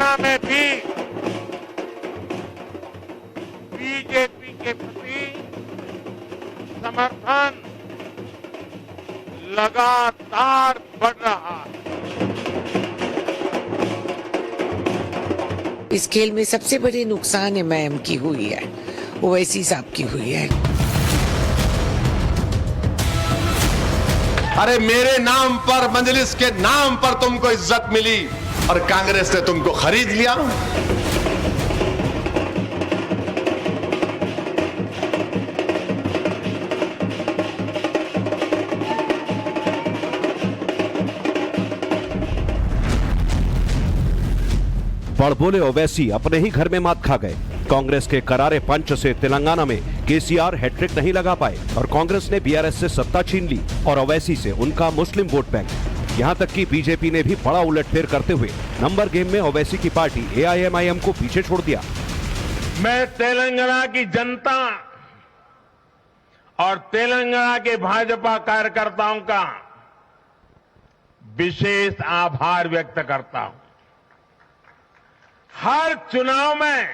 तेलंगाना में भी बीजेपी के प्रति समर्थन लगातार बढ़ रहा है। इस खेल में सबसे बड़ी नुकसान एमआईएम की हुई है, ओवैसी साहब की हुई है। अरे मेरे नाम पर, मजलिस के नाम पर तुमको इज्जत मिली और कांग्रेस ने तुमको खरीद लिया। बड़बोले ओवैसी अपने ही घर में मात खा गए। कांग्रेस के करारे पंच से तेलंगाना में केसीआर हैट्रिक नहीं लगा पाए और कांग्रेस ने बीआरएस से सत्ता छीन ली और ओवैसी से उनका मुस्लिम वोट बैंक। यहां तक कि बीजेपी ने भी बड़ा उलटफेर करते हुए नंबर गेम में ओवैसी की पार्टी एआईएमआईएम को पीछे छोड़ दिया। मैं तेलंगाना की जनता और तेलंगाना के भाजपा कार्यकर्ताओं का विशेष आभार व्यक्त करता हूं। हर चुनाव में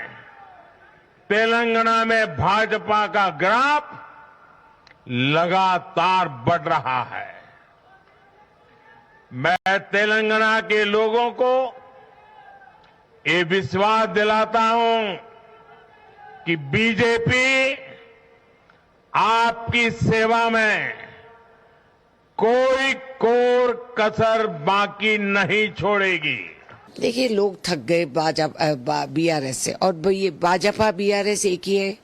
तेलंगाना में भाजपा का ग्राफ लगातार बढ़ रहा है। मैं तेलंगाना के लोगों को ये विश्वास दिलाता हूं कि बीजेपी आपकी सेवा में कोई कोर कसर बाकी नहीं छोड़ेगी। देखिए, लोग थक गए बीआरएस से, और ये भाजपा बीआरएस एक ही है,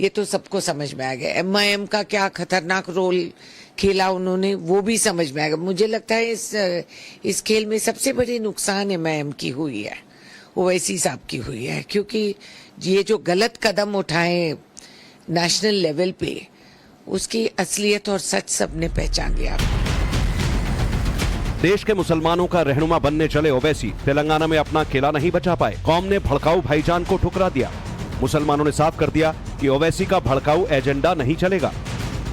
ये तो सबको समझ में आ गया। एमआईएम का क्या खतरनाक रोल खेला उन्होंने, वो भी समझ में आ गया। मुझे लगता है इस खेल में सबसे बड़ी नुकसान एमआईएम की हुई है, ओवैसी साहब की हुई है, क्योंकि ये जो गलत कदम उठाए नेशनल लेवल पे, उसकी असलियत और सच सबने पहचान लिया। देश के मुसलमानों का रहनुमा बनने चले ओवैसी तेलंगाना में अपना किला नहीं बचा पाए। कौम ने भड़काऊ भाईजान को ठुकरा दिया। मुसलमानों ने साफ कर दिया कि ओवैसी का भड़काऊ एजेंडा नहीं चलेगा।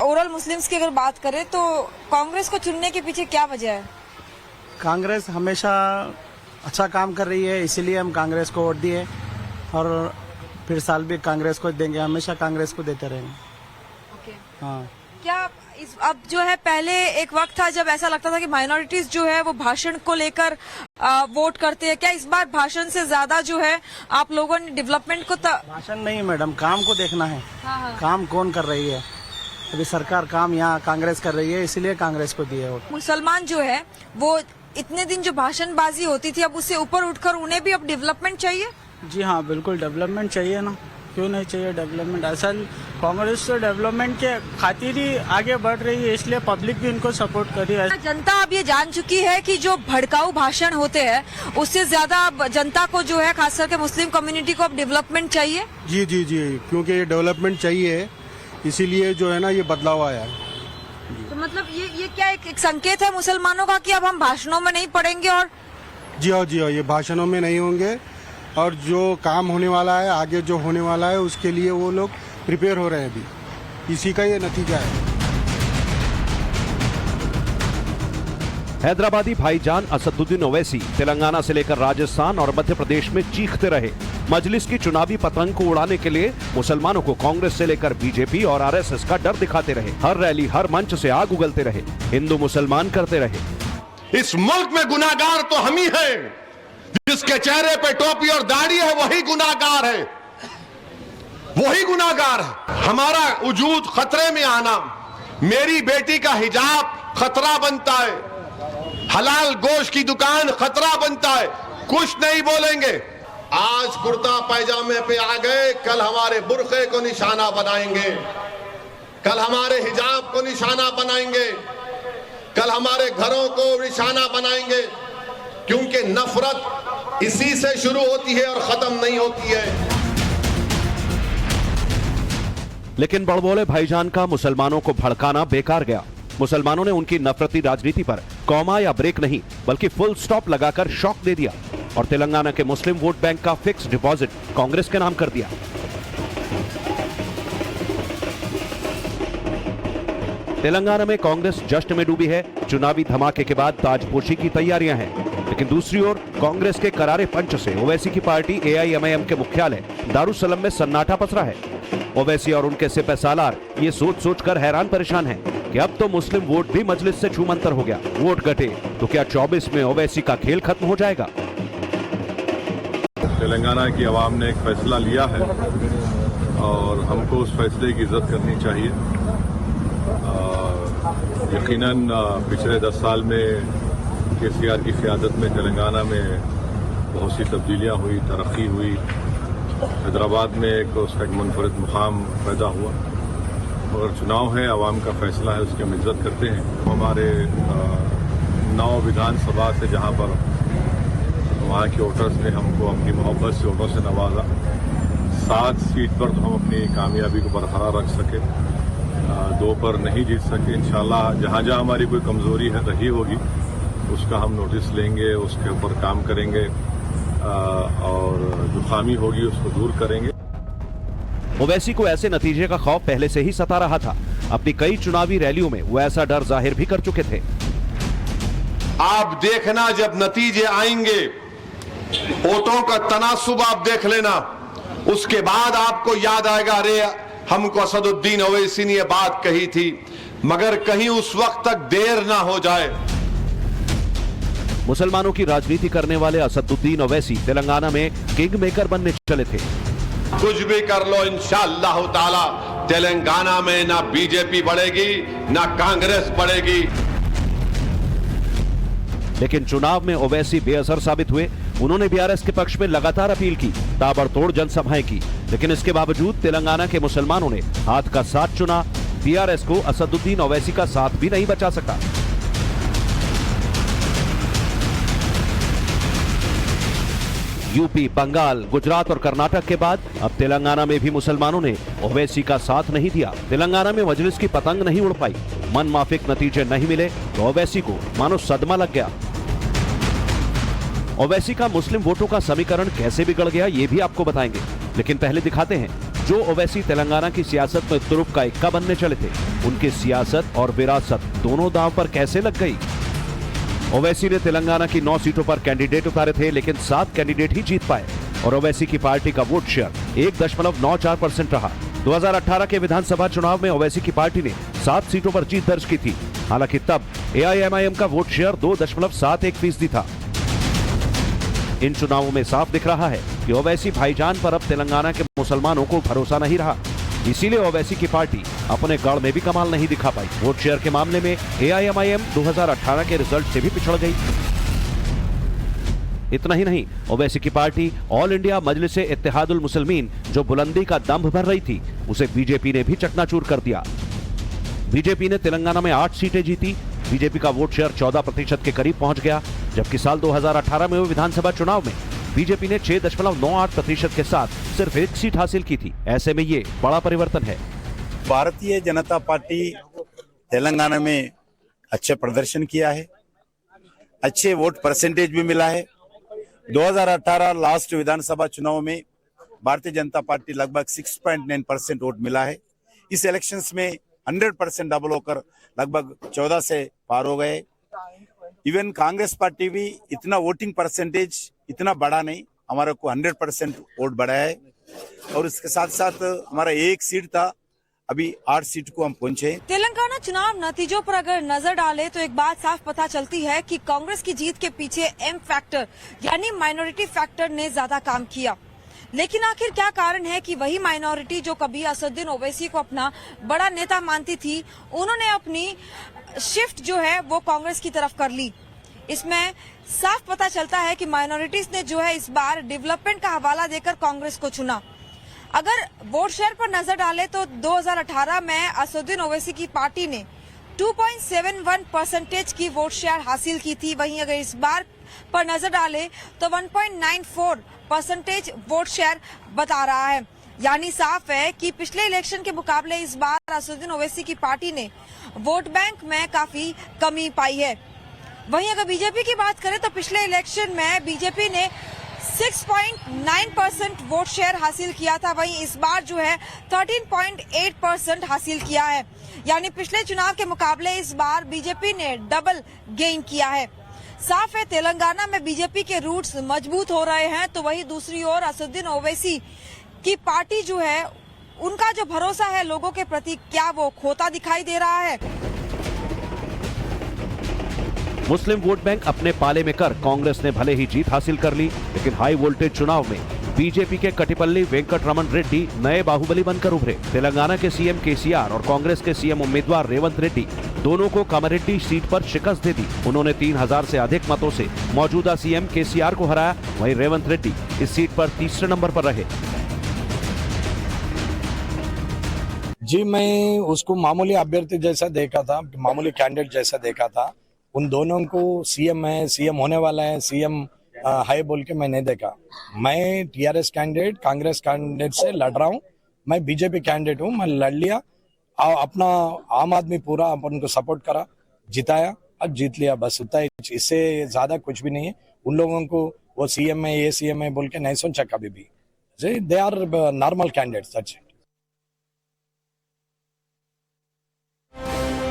ओवरऑल मुस्लिम्स की अगर बात करें तो कांग्रेस को चुनने के पीछे क्या वजह है? कांग्रेस हमेशा अच्छा काम कर रही है, इसीलिए हम कांग्रेस को वोट दिए और फिर साल भी कांग्रेस को देंगे, हमेशा कांग्रेस को देते रहेंगे। ओके। हाँ। क्या अब जो है, पहले एक वक्त था जब ऐसा लगता था कि माइनॉरिटीज जो है वो भाषण को लेकर वोट करते हैं, क्या इस बार भाषण से ज्यादा जो है आप लोगों ने डेवलपमेंट को भाषण नहीं मैडम, काम को देखना है। हाँ। काम कौन कर रही है? अभी सरकार काम यहाँ कांग्रेस कर रही है, इसीलिए कांग्रेस को दिए वोट। मुसलमान जो है वो इतने दिन जो भाषणबाजी होती थी, अब उससे ऊपर उठकर उन्हें भी अब डेवलपमेंट चाहिए। जी हाँ, बिल्कुल डेवलपमेंट चाहिए ना, क्यों नहीं चाहिए डेवलपमेंट। असल कांग्रेस तो डेवलपमेंट के खातिर ही आगे बढ़ रही है, इसलिए पब्लिक भी इनको सपोर्ट कर रही है। जनता अब ये जान चुकी है कि जो भड़काऊ भाषण होते हैं उससे ज्यादा जनता को जो है, खास करके मुस्लिम कम्युनिटी को अब डेवलपमेंट चाहिए। जी जी जी, क्योंकि ये डेवलपमेंट चाहिए, इसीलिए जो है ना ये बदलाव आया है। तो मतलब ये क्या एक संकेत है मुसलमानों का कि अब हम भाषणों में नहीं पड़ेंगे? और जी हाँ, ये भाषणों में नहीं होंगे और जो काम होने वाला है, आगे जो होने वाला है, उसके लिए वो लोग प्रिपेयर हो रहे हैं अभी। इसी का ये नतीजा है। हैदराबादी भाईजान असदुद्दीन ओवैसी तेलंगाना से लेकर राजस्थान और मध्य प्रदेश में चीखते रहे। मजलिस की चुनावी पतंग को उड़ाने के लिए मुसलमानों को कांग्रेस से लेकर बीजेपी और आरएसएस का डर दिखाते रहे। हर रैली, हर मंच से आग उगलते रहे, हिंदू मुसलमान करते रहे। इस मुल्क में गुनाहगार तो हम ही हैं। जिसके चेहरे पे टोपी और दाढ़ी है वही गुनाहगार है, वही गुनाहगार है। हमारा वजूद खतरे में आना, मेरी बेटी का हिजाब खतरा बनता है, हलाल गोश्त की दुकान खतरा बनता है। कुछ नहीं बोलेंगे। आज कुर्ता पैजामे पे आ गए, कल हमारे बुर्खे को निशाना बनाएंगे, कल हमारे हिजाब को निशाना बनाएंगे, कल हमारे घरों को निशाना बनाएंगे, क्योंकि नफरत इसी से शुरू होती है और खत्म नहीं होती है। लेकिन बड़बोले भाईजान का मुसलमानों को भड़काना बेकार गया। मुसलमानों ने उनकी नफरती राजनीति पर कौमा या ब्रेक नहीं बल्कि फुल स्टॉप लगाकर शॉक दे दिया और तेलंगाना के मुस्लिम वोट बैंक का फिक्स डिपॉजिट कांग्रेस के नाम कर दिया। तेलंगाना में कांग्रेस जश्न में डूबी है। चुनावी धमाके के बाद ताजपोशी की तैयारियां हैं। लेकिन दूसरी ओर कांग्रेस के करारे पंच से ओवैसी की पार्टी AIMIM के मुख्यालय दारुसलम में सन्नाटा पसरा है। ओवैसी और उनके सिपहसालार ये सोच कर हैरान परेशान हैं कि अब तो मुस्लिम वोट भी मजलिस से छूमंतर हो गया। वोट घटे तो क्या 24 में ओवैसी का खेल खत्म हो जाएगा? तेलंगाना की आवाम ने एक फैसला लिया है और हमको उस फैसले की इज्जत करनी चाहिए। यकीनन पिछले 10 साल में KCR की क़यादत में तेलंगाना में बहुत सी तब्दीलियां हुई, तरक्की हुई। हैदराबाद में उसका एक मुनफरिद मुकाम पैदा हुआ और चुनाव है, आवाम का फैसला है, उसकी हम इज्जत करते हैं। हमारे 9 विधानसभा से जहां पर वहाँ के वोटर्स ने हमको अपनी मोहब्बत से वोटों से नवाजा, 7 सीट पर तो हम अपनी कामयाबी को बरकरार रख सके, 2 पर नहीं जीत सके। इंशाल्लाह जहाँ जहाँ हमारी कोई कमजोरी है रही होगी उसका हम नोटिस लेंगे, उसके ऊपर काम करेंगे और जो खामी होगी उसको दूर करेंगे। ओवैसी को ऐसे नतीजे का खौफ पहले से ही सता रहा था। अपनी कई चुनावी रैलियों में वो ऐसा डर जाहिर भी कर चुके थे। आप देखना जब नतीजे आएंगे, वोटों का तनासुब आप देख लेना, उसके बाद आपको याद आएगा अरे हमको असदुद्दीन ओवैसी ने यह बात कही थी, मगर कहीं उस वक्त तक देर ना हो जाए। मुसलमानों की राजनीति करने वाले असदुद्दीन ओवैसी तेलंगाना में किंग मेकर बनने चले थे। कुछ भी कर लो, इंशाअल्लाह ताला तेलंगाना में ना बीजेपी बढ़ेगी ना कांग्रेस बढ़ेगी। लेकिन चुनाव में ओवैसी बेअसर साबित हुए। उन्होंने BRS के पक्ष में लगातार अपील की, ताबड़तोड़ जनसभाएं की, लेकिन इसके बावजूद तेलंगाना के मुसलमानों ने हाथ का साथ चुना। BRS को असदुद्दीन ओवैसी का साथ भी नहीं बचा सका। यूपी, बंगाल, गुजरात और कर्नाटक के बाद अब तेलंगाना में भी मुसलमानों ने ओवैसी का साथ नहीं दिया। तेलंगाना में मजलिस की पतंग नहीं उड़ पाई, मन माफिक नतीजे नहीं मिले तो ओवैसी को मानो सदमा लग गया। ओवैसी का मुस्लिम वोटों का समीकरण कैसे बिगड़ गया ये भी आपको बताएंगे, लेकिन पहले दिखाते हैं जो ओवैसी तेलंगाना की सियासत में तुरुप का इक्का बनने चले थे, उनकी सियासत और विरासत दोनों दांव पर कैसे लग गई। ओवैसी ने तेलंगाना की 9 सीटों पर कैंडिडेट उतारे थे, लेकिन 7 कैंडिडेट ही जीत पाए और ओवैसी की पार्टी का वोट शेयर 1.94% रहा। 2018 के विधानसभा चुनाव में ओवैसी की पार्टी ने 7 सीटों पर जीत दर्ज की थी। हालांकि तब AIMIM का वोट शेयर 2.71% था। इन चुनावों में साफ दिख रहा है कि ओवैसी भाईजान पर अब तेलंगाना के मुसलमानों को भरोसा नहीं रहा। इसीलिए ओवैसी की पार्टी अपने गढ़ में भी कमाल नहीं दिखा पाई। वोट शेयर के मामले में AIMIM 2018 के रिजल्ट से भी पिछड़ गई। इतना ही नहीं, ओवैसी की पार्टी ऑल इंडिया मजलिस इत्तेहादुल मुसलमीन जो बुलंदी का दंभ भर रही थी, उसे बीजेपी ने भी चकनाचूर कर दिया। बीजेपी ने तेलंगाना में 8 सीटें जीती। बीजेपी का वोट शेयर 14% के करीब पहुंच गया, जबकि साल 2018 में हुए विधानसभा चुनाव में बीजेपी ने 6.98% के साथ सिर्फ 1 सीट हासिल की थी। ऐसे में ये बड़ा परिवर्तन है। भारतीय जनता पार्टी तेलंगाना में अच्छे प्रदर्शन किया है, अच्छे वोट परसेंटेज भी मिला है। 2018 लास्ट विधानसभा चुनाव में भारतीय जनता पार्टी लगभग 6.9% वोट मिला है। इस इलेक्शंस में 100% डबल होकर लगभग 14 से पार हो गए। इवन कांग्रेस पार्टी भी इतना वोटिंग परसेंटेज इतना बड़ा नहीं, हमारे को 100% वोट बढ़ा है और इसके साथ साथ हमारा 1 सीट था, अभी 8 सीट को हम पहुंचे। तेलंगाना चुनाव नतीजों पर अगर नजर डाले तो एक बात साफ पता चलती है कि कांग्रेस की जीत के पीछे M फैक्टर यानी माइनॉरिटी फैक्टर ने ज्यादा काम किया। लेकिन आखिर क्या कारण है कि वही माइनॉरिटी जो कभी असदुद्दीन ओवैसी को अपना बड़ा नेता मानती थी, उन्होंने अपनी शिफ्ट जो है वो कांग्रेस की तरफ कर ली। इसमें साफ पता चलता है कि माइनॉरिटीज ने जो है इस बार डेवलपमेंट का हवाला देकर कांग्रेस को चुना। अगर वोट शेयर पर नजर डाले तो 2018 में असदुद्दीन ओवैसी की पार्टी ने 2.71% की वोट शेयर हासिल की थी। वहीं अगर इस बार पर नजर डाले तो 1.94% वोट शेयर बता रहा है। यानी साफ है कि पिछले इलेक्शन के मुकाबले इस बार असदुद्दीन ओवैसी की पार्टी ने वोट बैंक में काफी कमी पाई है। वहीं अगर बीजेपी की बात करें तो पिछले इलेक्शन में बीजेपी ने 6.9% वोट शेयर हासिल किया था, वहीं इस बार जो है 13.8% हासिल किया है। यानी पिछले चुनाव के मुकाबले इस बार बीजेपी ने डबल गेन किया है। साफ है तेलंगाना में बीजेपी के रूट्स मजबूत हो रहे हैं, तो वहीं दूसरी ओर असदुद्दीन ओवैसी की पार्टी जो है उनका जो भरोसा है लोगों के प्रति, क्या वो खोता दिखाई दे रहा है? मुस्लिम वोट बैंक अपने पाले में कर कांग्रेस ने भले ही जीत हासिल कर ली, लेकिन हाई वोल्टेज चुनाव में बीजेपी के कटिपल्ली वेंकटरमण रेड्डी नए बाहुबली बनकर उभरे। तेलंगाना के सीएम केसीआर और कांग्रेस के सीएम उम्मीदवार रेवंत रेड्डी दोनों को कामारेड्डी सीट पर शिकस्त दे दी। उन्होंने 3000 से अधिक मतों से मौजूदा सीएम केसीआर को हराया। वहीं रेवंत रेड्डी इस सीट पर तीसरे नंबर पर रहे। जी, मैं उसको मामूली अभ्यर्थी जैसा देखा था, मामूली कैंडिडेट जैसा देखा था। उन दोनों को सीएम है, सीएम होने वाला है, सीएम है बोल के मैं नहीं देखा। मैं टीआरएस कैंडिडेट, कांग्रेस कैंडिडेट से लड़ रहा हूँ। मैं बीजेपी कैंडिडेट हूँ, मैं लड़ लिया। अपना आम आदमी पूरा अपन को सपोर्ट करा, जिताया और जीत लिया, बस उतना ही। इससे ज्यादा कुछ भी नहीं है। उन लोगों को वो सीएम है, ये सीएम है बोल के नहीं सोचा कभी भी। They are normal candidates.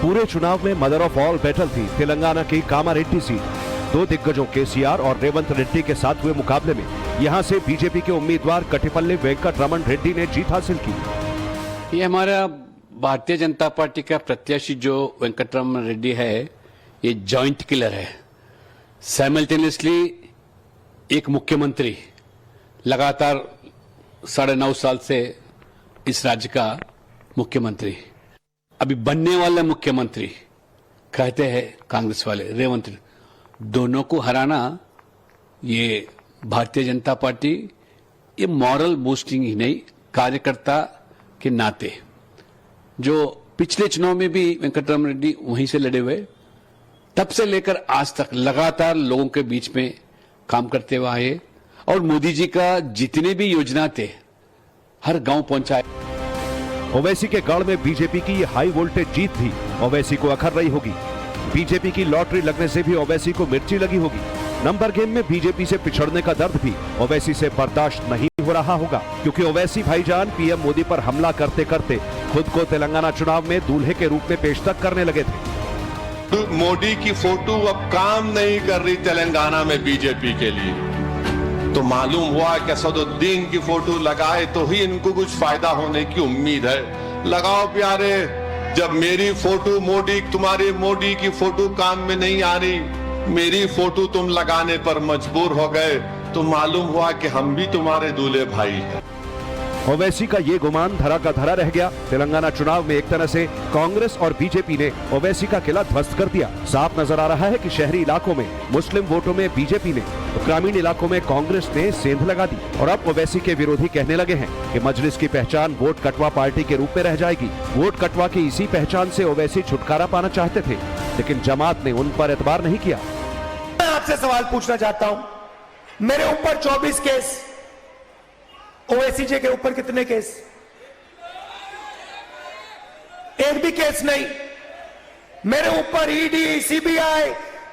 पूरे चुनाव में मदर ऑफ ऑल बैटल थी तेलंगाना की कामारेड्डी सीट। दो दिग्गजों केसीआर और रेवंत रेड्डी के साथ हुए मुकाबले में यहां से बीजेपी के उम्मीदवार कटिपल्ली वेंकटरमण रेड्डी ने जीत हासिल की। ये हमारा भारतीय जनता पार्टी का प्रत्याशी जो वेंकटरमण रेड्डी है, ये जॉइंट किलर है। साइमल्टेनियसली एक मुख्यमंत्री, लगातार 9.5 साल से इस राज्य का मुख्यमंत्री, अभी बनने वाला मुख्यमंत्री कहते हैं कांग्रेस वाले रेवंत, दोनों को हराना ये भारतीय जनता पार्टी, ये मॉरल बूस्टिंग ही नहीं, कार्यकर्ता के नाते। जो पिछले चुनाव में भी वेंकटरमण रेड्डी वहीं से लड़े हुए, तब से लेकर आज तक लगातार लोगों के बीच में काम करते हुए आए और मोदी जी का जितने भी योजना थे हर गांव पहुंचाए। ओवैसी के गढ़ में बीजेपी की ये हाई वोल्टेज जीत भी ओवैसी को अखर रही होगी। बीजेपी की लॉटरी लगने से भी ओवैसी को मिर्ची लगी होगी। नंबर गेम में बीजेपी से पिछड़ने का दर्द भी ओवैसी से बर्दाश्त नहीं हो रहा होगा, क्योंकि ओवैसी भाईजान पीएम मोदी पर हमला करते करते खुद को तेलंगाना चुनाव में दूल्हे के रूप में पेश तक करने लगे थे। मोदी की फोटो अब काम नहीं कर रही तेलंगाना में बीजेपी के लिए, तो मालूम हुआ कि असदुद्दीन की फोटो लगाए तो ही इनको कुछ फायदा होने की उम्मीद है। लगाओ प्यारे, जब मेरी फोटो तुम्हारी मोदी की फोटो काम में नहीं आ रही, मेरी फोटो तुम लगाने पर मजबूर हो गए, तो मालूम हुआ कि हम भी तुम्हारे दूल्हे भाई हैं। ओवैसी का ये गुमान धरा का धरा रह गया। तेलंगाना चुनाव में एक तरह से कांग्रेस और बीजेपी ने ओवैसी का किला ध्वस्त कर दिया। साफ नजर आ रहा है कि शहरी इलाकों में मुस्लिम वोटों में बीजेपी ने, तो ग्रामीण इलाकों में कांग्रेस ने सेंध लगा दी। और अब ओवैसी के विरोधी कहने लगे हैं कि मजलिस की पहचान वोट कटवा पार्टी के रूप में रह जाएगी। वोट कटवा की इसी पहचान से ओवैसी छुटकारा पाना चाहते थे, लेकिन जमात ने उन पर एतबार नहीं किया। मैं आपसे सवाल पूछना चाहता हूं, मेरे ऊपर 24 केस, ओवैसी जी के ऊपर कितने केस? एक भी केस नहीं। मेरे ऊपर ईडी, सीबीआई,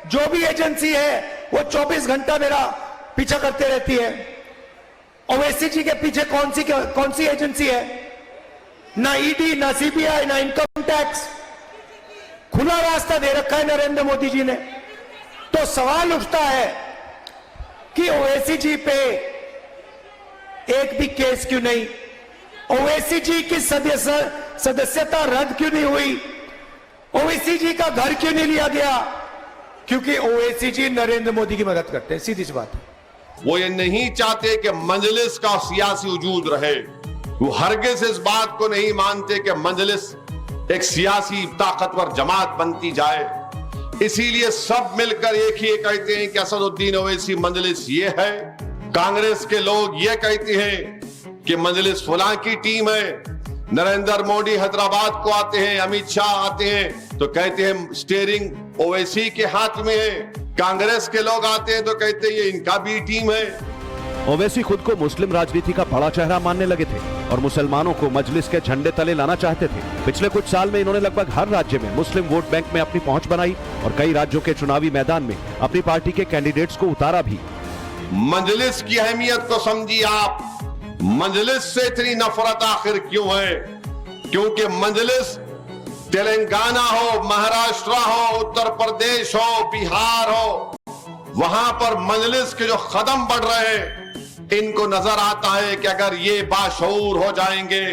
जो भी एजेंसी है वो 24 घंटा मेरा पीछा करते रहती है। ओवैसी जी के पीछे कौन सी एजेंसी है? ना ईडी, ना सीबीआई, ना इनकम टैक्स। खुला रास्ता दे रखा है नरेंद्र मोदी जी ने। तो सवाल उठता है कि ओवैसी जी पे एक भी केस क्यों नहीं? ओवैसी जी की सदस्यता रद्द क्यों नहीं हुई? ओवैसी जी का घर क्यों नहीं लिया गया? क्योंकि ओवैसी जी नरेंद्र मोदी की मदद करते हैं, सीधी सी बात है। वो ये नहीं चाहते कि मजलिस का सियासी वजूद रहे। वो हरगिज इस बात को नहीं मानते कि मजलिस एक सियासी ताकतवर जमात बनती जाए। इसीलिए सब मिलकर एक ही कहते हैं कि असदुद्दीन ओवैसी मजलिस ये है। कांग्रेस के लोग ये कहते हैं कि मजलिस फलां की टीम है। नरेंद्र मोदी हैदराबाद को आते हैं, अमित शाह आते हैं तो कहते हैं स्टीयरिंग ओवैसी के हाथ में है। कांग्रेस के लोग आते हैं तो कहते हैं ये इनका भी टीम है। ओवैसी खुद को मुस्लिम राजनीति का बड़ा चेहरा मानने लगे थे और मुसलमानों को मजलिस के झंडे तले लाना चाहते थे। पिछले कुछ साल में इन्होंने लगभग हर राज्य में मुस्लिम वोट बैंक में अपनी पहुंच बनाई और कई राज्यों के चुनावी मैदान में अपनी पार्टी के कैंडिडेट्स को उतारा भी। मजलिस की अहमियत को समझिए आप। मजलिस से इतनी नफरत आखिर क्यों है? क्योंकि मजलिस तेलंगाना हो, महाराष्ट्र हो, उत्तर प्रदेश हो, बिहार हो, वहां पर मजलिस के जो कदम बढ़ रहे हैं, इनको नजर आता है कि अगर ये बाशऊर हो जाएंगे,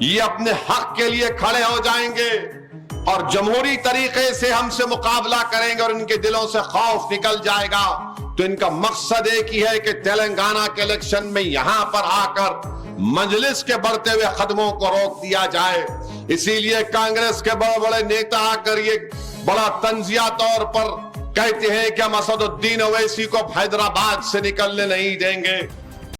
ये अपने हक के लिए खड़े हो जाएंगे और जमहूरी तरीके से हमसे मुकाबला करेंगे और इनके दिलों से खौफ निकल जाएगा, तो इनका मकसद एक ही है कि तेलंगाना के इलेक्शन में यहां पर आकर मजलिस के बढ़ते हुए कदमों को रोक दिया जाए। इसीलिए कांग्रेस के बड़े बड़े नेता आकर ये बड़ा तंजिया तौर पर कहते हैं कि हम असदुद्दीन ओवैसी को हैदराबाद से निकलने नहीं देंगे।